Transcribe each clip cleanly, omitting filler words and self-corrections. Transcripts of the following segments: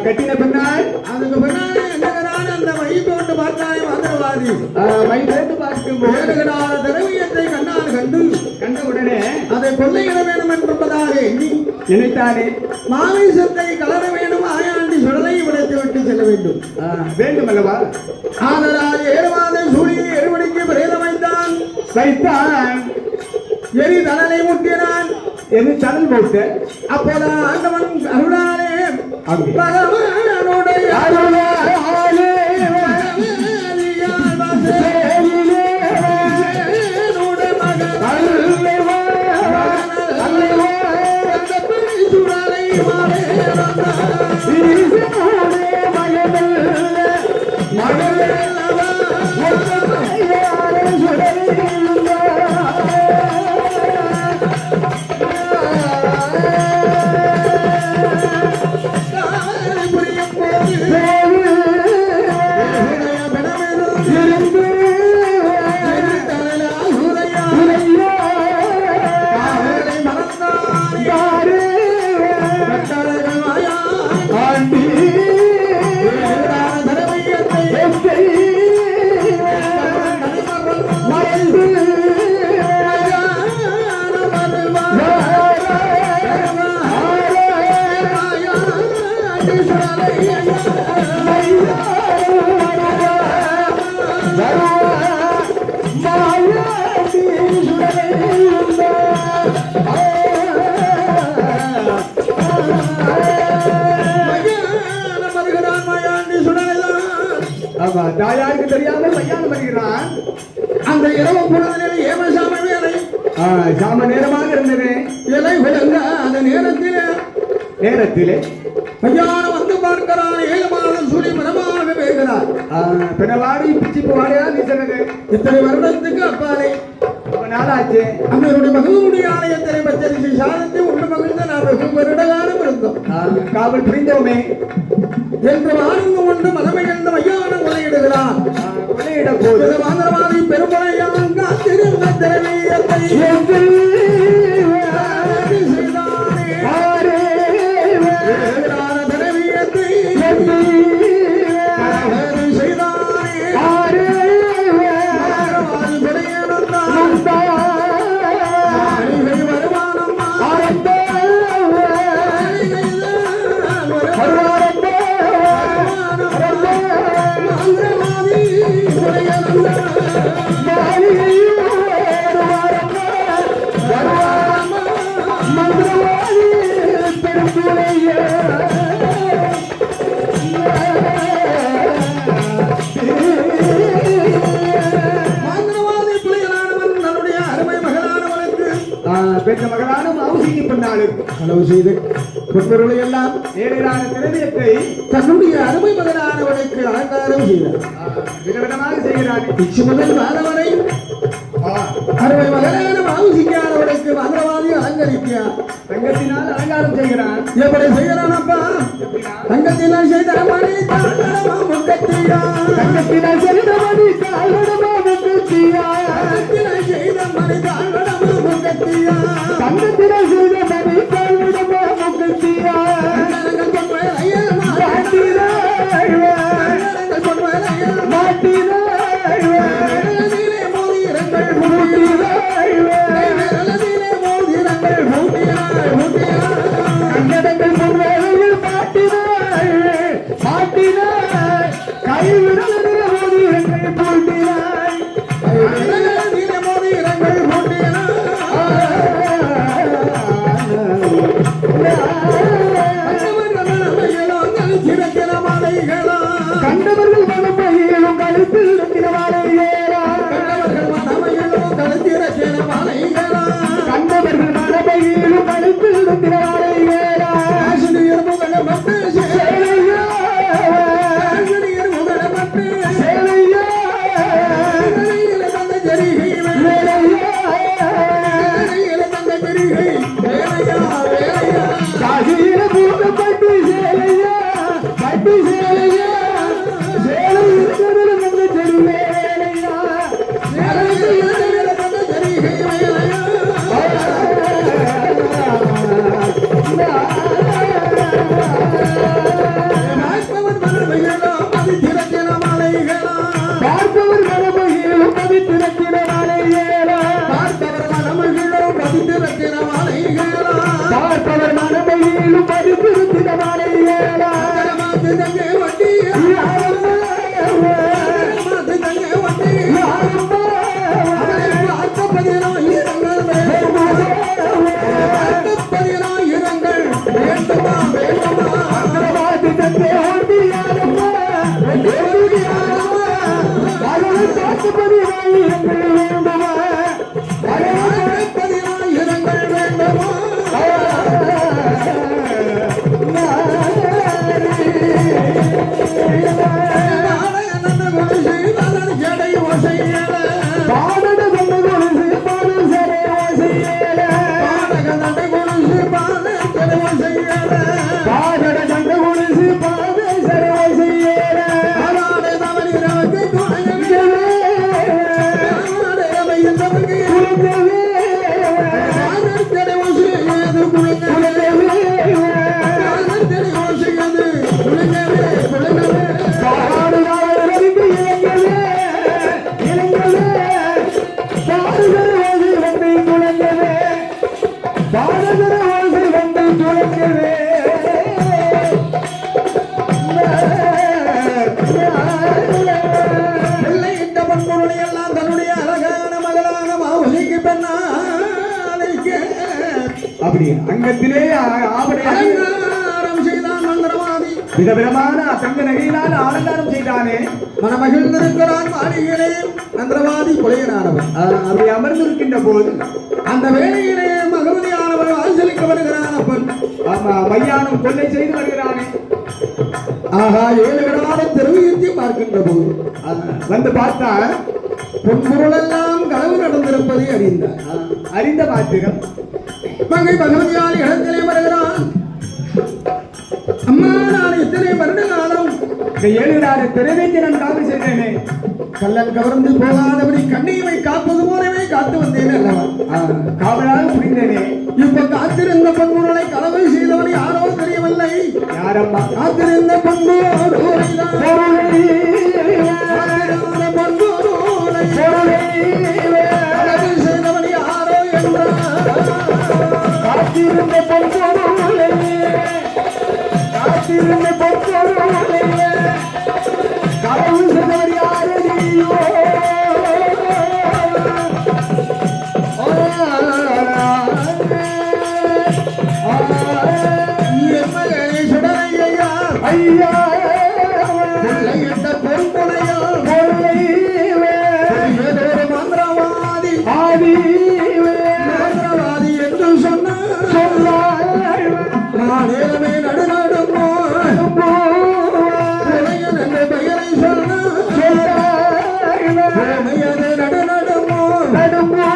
கட்டின பின்னால் அதுக்கு பின்னாடி அந்த மை போட்டு பார்த்தாய் மந்திரவாதி மை போட்டு பார்க்கும் திரவியத்தை கண்ணால் கண்ட உடனே அதை கொள்ளையிட வேண்டும் என்பதாக எண்ணி நினைத்தானே மாமிசத்தை கலர வேண்டும் ஆயாண்டி சுடலை உடைத்து விட்டு செல்ல வேண்டும் வேண்டும் அல்லவா ஆதலால் 7 மாதம் சூழியை 7 மணிக்கு பிரேதம் வைத்தான் எரி தனலை முட்டினான் எது தனல் போட்டு அப்போது ஆண்டவன் அருளானே பகவானுடைய அருளாலே தாயாருக்கு தெரியாமல் மையானம் வருகிறான். அந்த இரவு பொழுதில் ஏமசாம வேலை சாம நேரமாக இருந்தது. இலை விளங்க அந்த நேரத்திலே மையானம் வந்து பார்க்கிறான். 7 மாதம் சுழி மனமாக பேசுகிறார். பிணவாடி பிச்சிப்பு வாடையா நீ சொன்னது இத்தனை வருடத்துக்கு அப்பாலே நாள் ஆச்சு. அவருடைய மகளுடைய ஆலயத்தினை பச்சரிசி சாதத்தை உண்டு மகிழ்ந்த நாம் வெகு வருடகாலம் இருந்தோம். காவல் புரிந்தோமே என்று வாழ்ந்து கொண்டு மதமையந்த மையான கொள்ளையிடுகிறான். கொள்ளையிட போது மாந்திரவாதி பெருமுறையான் காத்திருந்த திரவியத்தை பெற்ற மகளான மாவுசிக்கு பின்னாலும் களவு செய்து பொருளை எல்லாம் ஏழையான திரவியத்தை தன்னுடைய அருமை மகனானவனுக்கு அலங்காரம் செய்தார். விதவிதமாக செய்கிறார். பிச்சு முதல் மாணவனை அருமை மகனான மாவுசிக்கானவனுக்கு மந்திரவாதி அலங்கரிக்கிறார். தங்கத்தினால் அலங்காரம் செய்கிறான். எப்படி செய்கிறான் அப்பா? தங்கத்தினால் செய்த மணி தாழ்வடமா முக்கத்தியா, தங்கத்தினால் செய்த மணி தாழ்வடமா முக்கத்தியா, தங்கத்தினால் செய்த மணி தாழ்வடமா முக்கத்தியா, தங்கத்தினால் செய்த மணி தாழ்வடமா முக்கத்தியா, கண்டவர்கள் மனமையிலும் கழுத்தில் இருக்கிற மாலைகளா, கண்டவர்கள் மனமையிலும் கழுத்தில் இருக்கிற மாலைகளா, சேலையா சேலையா காசியில பூக்கப்பட்டு சேலையா பட்டு சேலையா சேலை இருக்கிறது நம்ம தெருவேலையா பார்த்தவர் மனமகிழும் பதித்திரத்தின மாலைகளா, பார்த்தவர் மனமகிழும் பதித்திரத்தின மாலைகளா, பார்த்தவர் மனமகிழும் பதித்திரத்தின மாலைகளா, தங்கே வட்டி அப்படி அங்கத்திலே அலங்காரம் செய்தான் மந்திரவாதி. விதவிதமான தங்க நகையினால் அலங்காரம் செய்தானே. மனமகிழ்ந்திருக்கிறான் மாளிகையிலே மந்திரவாதி கொலையனானவன். அப்படி அமர்ந்திருக்கின்ற போது அந்த வேளையிலே மகவதியானவர் ஆசிரிக்க வருகிறான். அப்பன் ஆமா மையானம் கொள்ளை செய்து வருகிறானே. ஆஹா 7 விடாத தெருவியத்தை பார்க்கின்ற போது வந்து பார்த்தா பொன்பொருள் எல்லாம் களவு நடந்திருப்பதை அறிய அறிந்தார். அறிந்த மாத்திரம் மங்கை பகவதியால் இடத்திலே வருகிறான். அம்மா, நான் இத்தனை வருட காலம் இந்த 7 நாள் திரைவேற்றி நான் காவல் செய்தேனே, கள்ளன் கவர்ந்து போகாதபடி கண்ணியமை காப்பது போலவே காத்து வந்தேன் அல்லவா? காவலாக புரிந்தேனே. இப்ப காத்திருந்த பண்புகளை களவை செய்தவனை யாரோ தெரியவில்லை. யாரம்மா? காத்திருந்த பண்புகளை களவை செய்தவன் யாரோ என்றார். காத்திருந்த பொன்பொருளே, காத்திருந்த பொன்பொருளே, களவு செய்தவர் யாரையோ. என் மகனே சுடலையா, ஐயா என்ற பொறுப்புடையா மந்திரவாதி மந்திரவாதி என்று சொன்னார். நான் ஏலமே நடுநடுமோ என்ற பெயரை சொன்னார். நடுநடுமோ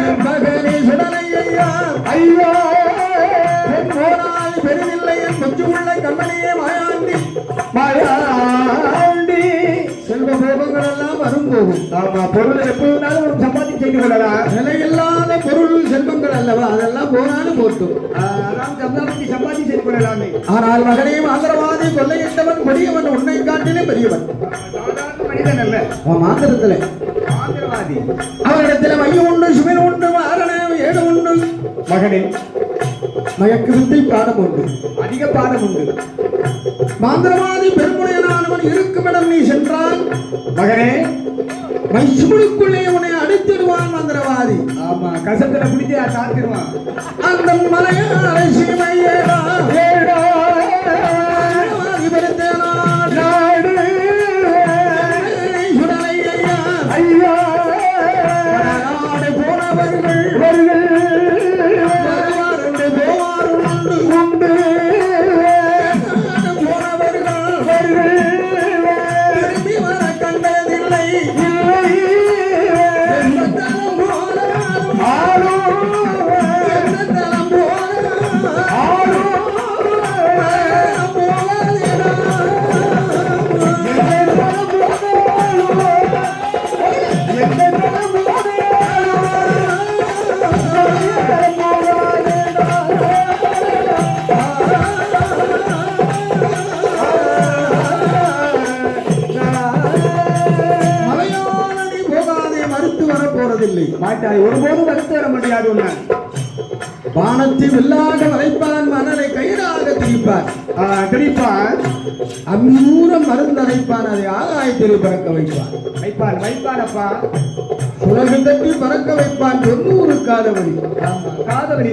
என் மகனே சுடலையா, ஐயா போனால் பெரிதில்லை என் கொஞ்சம் உள்ள கண்மணியே மாயாண்டி. மாயாண்டி செல்வ போகங்கள் எல்லாம் வரும் போகும். ஆமா, பொருள் எப்போதுனாலும் ஒரு சம்பாதி செய்து கொள்ளலாம். நிலையில்லாத பொருள் செல்வங்கள் அல்லவா, அதெல்லாம் போனாலும் போட்டும். அதான் சம்பாதி செய்து கொள்ளலாமே. ஆனால் மகனே மாந்திரவாதி கொள்ளையிட்டவன் கொடியவன், உன்னை காட்டிலே பெரியவன். சாதாரண மனிதன் அல்ல, அவன் மாந்திரத்திலே மாந்திரவாதி. அவனிடத்தில் மையம் உண்டு, சுவன் உண்டு, மாரணம் ஏடு உண்டு. மகனே, மயக்கு வித்தை பாடம் உண்டு, அதிக பாடம் உண்டு. மாந்திரவாதி பெருமுனையனானவன் இருக்குமிடம் நீ சென்றால் மகனே, மைசுமுழுக்குள்ளே உன்னை அடித்திடுவான் மந்திரவாதி. ஆமா, கசத்துல பிடிச்சி சாத்திடுவான். அந்த மலையாள சீமையேடா நாடு சுடலை ஐயா, ஐயா நாடு போனவர்கள் வருவாருண்டு போவாருண்டு உண்டு. நாடு போனவர்கள் திரும்பி வர கண்டதில்லை. எந்த தலம் போனாலும் எந்த தலம் போனாலும் மலையாளி போகாதே, மறுத்து வர போறதில்லை. மாட்டாய், ஒருபோதும் வளர்த்து வர முடியாது. உன்னை வானத்தை வில்லாக வளைப்பான், மணலை கயிறாக திரிப்பான், திரிப்பான், அம்மூரம் மருந்தடைப்பான், அதை ஆகாயத்தில் பறக்க வைப்பான். வைப்பான் வைப்பானப்பா. உலகு தட்டி பறக்க வைப்பான், 90 காதவழி. காதவரி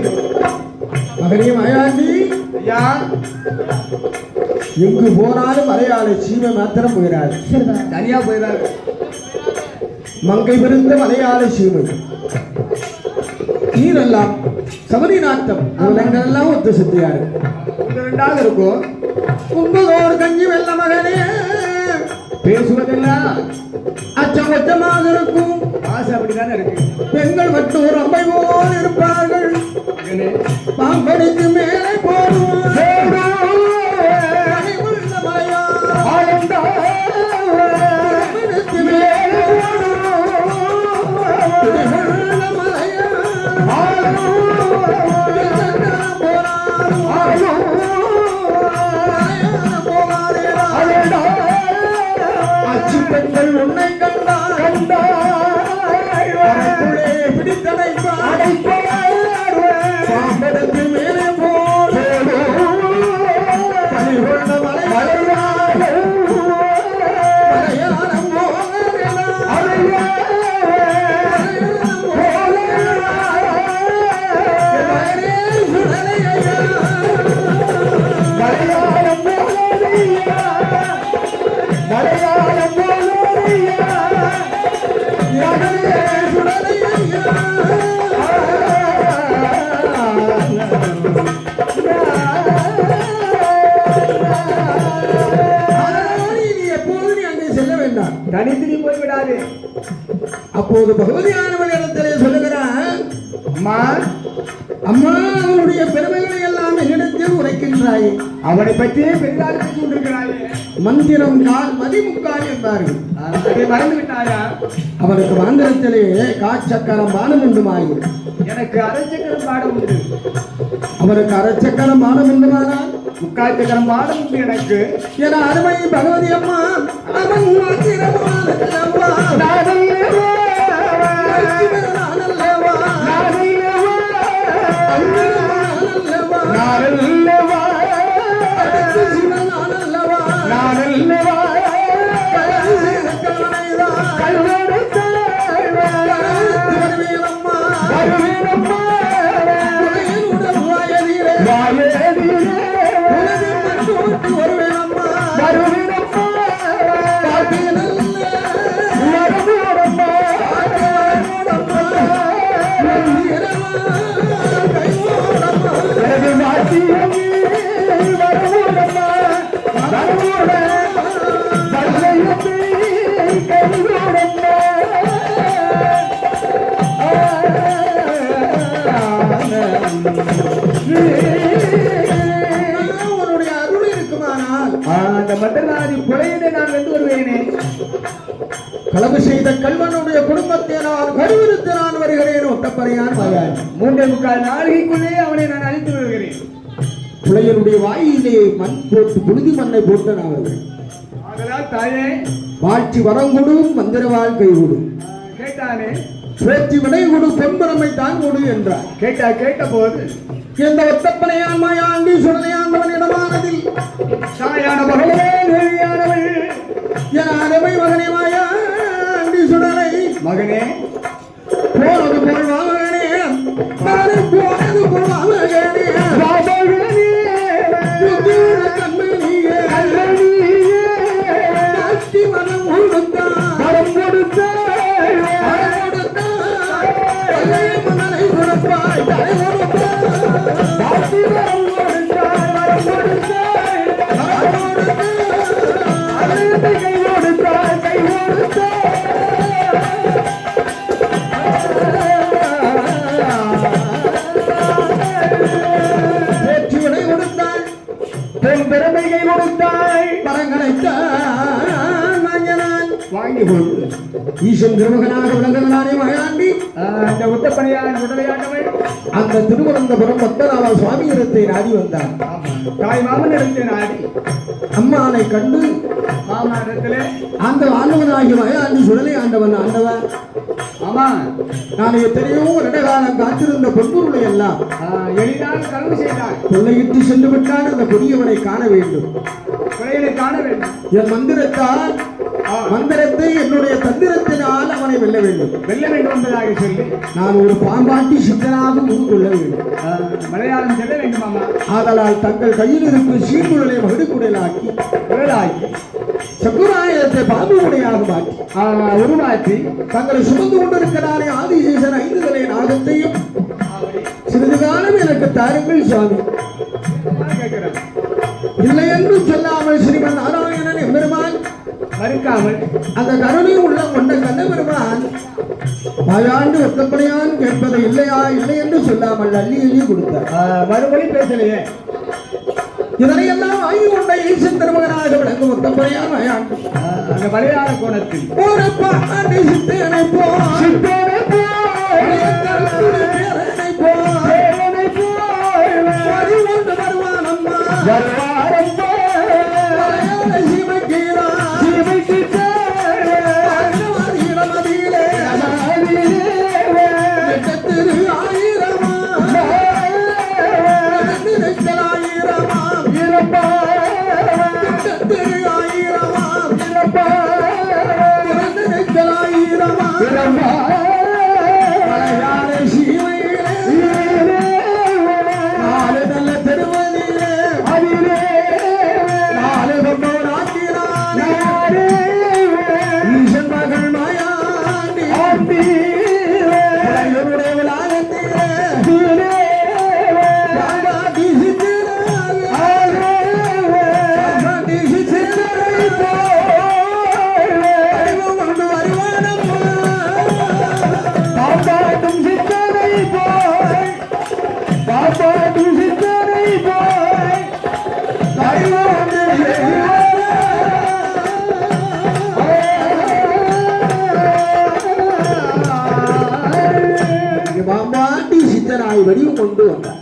மகனே மயாண்டி, ஐயா, எங்கு போனாலும் மலையாள சீமை மாத்திரம் போயிடாது. தனியா போயிடாரு. மங்கை விருந்த மலையாள சீமை நீரெல்லாம் சபரி நாட்டம் எல்லாம் ஒத்து சுத்தியாரு. 2 இருக்கும். கும்பகோர் கஞ்சி வெள்ள மகனே, பேசுவதெல்லாம் அச்சம் அச்சமாக இருக்கும். ஆசை அப்படிதானே இருக்கு. பெண்கள் மட்டும் ஒரு அம்பை போல் இருப்பார்கள். மகனே, பாம்படிக்கு மேலே போடுவார் மலையாள மேலே பெண்கள் உன்னை கண்டாய் பிடித்தடைப்பாய், பாம்பெடுத்து மேலே போடு பறிகொண்ட மலையாளம் தனித்து நீ போய்விடாது. அப்போது பகவதியானவள் இடத்திலே அம்மா அம்மா அவனுடைய பெருமைகளை எல்லாம் என்னிடத்தில் உரைக்கின்றாய். அவனை பற்றியே பெரிதாக பேசி கொண்டிருக்கிறாயே. மந்திரம் கால் மதிமுக்கால் என்பார்கள். அதை மறந்து விட்டாயா? அவனுக்கு மந்திரத்திலே காச்சக்கரம் பானம் உண்டுமாயும் எனக்கு அரைச்சக்கரம் பாடம் உண்டு. அவனுக்கு அரைச்சக்கரம் பானம் உண்டுமானால் முக்கால் சக்கரம் பாடம் உண்டு எனக்கு. என அருமை பகவதி அம்மா அவன் உன்னுடைய அருள் இருக்குமானால் அந்த மண்டலாதி புலையினை நான் வென்று வருவேனே. களவு செய்த கல்வனுடைய குடும்பத்தை நான் கருவிருத்து நான் வருகிறேன். ஒட்டப்பறையான் மகன் 3.25 நாளிகைக்குள்ளே அவனை நான் அழித்து வருகிறேன். புலையனுடைய வாயிலே மண் போட்டு புழுதி மண்ணை போட்டு நான் வருவேன். ஆதலால் தாயே வாழ்ச்சி வரங்கொடு மந்திர வாழ்க்கை கொடு கேட்டானே. பேச்சு விடை கொடு பொன்பரமை தான் கொடு என்றார். கேட்ட போது இந்த ஒத்தப்பனையான் மாயாண்டி சுடலையாண்டவன் இடமானதில் தாயான மகளே தேவியானவள் என அருமை மகனே மாயாண்டி சுடலை மகனே போனது போல் மகனே போனது போல் மகனே மனம் கொடுத்த மகனை கொடுப்பாய் தலை பேச்சுவிடை கொடுத்தாள். பெண் பெருமைகை கொடுத்தாள். பரங்களைத்தான் வாங்கி கொண்டு ஈசன் திருமகனாக விளங்குகிறானே மகாண்டி. அந்த ஒத்தப்பணியான உடலையாண்டவள் அந்த திருவனந்தபுரம் பக்தராம சுவாமி இடத்தை நாடி வந்தார். தாய் மாமன் இடத்தை நாடி அம்மானை கண்டு மாமனிடத்திலே அந்த ஆண்டவனாகிய மகாண்டி சுடலை ஆண்டவன் ஆண்டவன் ஆமா நான் எத்தனையோ வருடகாலம் காத்திருந்த பொன்பொருளை எல்லாம் எளிதாக கலவு செய்தார். கொள்ளையிட்டு சென்று விட்டால் அந்த புதியவனை காண வேண்டும். காண வேண்டும். என் மந்திரத்தை என்னுடைய தந்திரத்தினால் அவனை வெல்ல வேண்டும் என்பதாக சொல்லி நான் ஒரு பாம்பாட்டி சித்தனாக உருக்கொள்ள வேண்டும். மலையாளம் செல்ல வேண்டுமாமா. ஆதலால் தங்கள் கையில் இருக்கும் சீர்குழலை மகுடுக்குடலாக்கி சக்குராயத்தை பாம்பு உடையாக மாற்றி உருமாற்றி தங்களை சுமந்து கொண்டிருக்கிறாரே ஆதிசேஷன் 5 தலை நாகத்தையும் சிறிது காலம் எனக்கு தாருங்கள் சுவாமி. இல்லை என்று சொல்லாமல் ஸ்ரீமன் நாராயணன் எம்பெருமான் மறுக்காமல் அந்த கருணை உள்ள கொண்ட கண்ணபெருமான் பயாண்டு ஒத்தப்படையான் கேட்பதை இல்லையா இல்லை என்று சொல்லாமல் அள்ளி அள்ளி கொடுத்தார். மறுபடி பேசலையே. இதனையெல்லாம் ஆய்வு கொண்ட ஈசன் திருமகனாக விளங்கும் ஒத்தப்படையான் மயாண்டு அந்த மலையாள கோணத்தில் சித்தேனை போ திருவதியிலே பாம்பாட்டி சித்தனாய் வடிவம் கொண்டு வந்தார்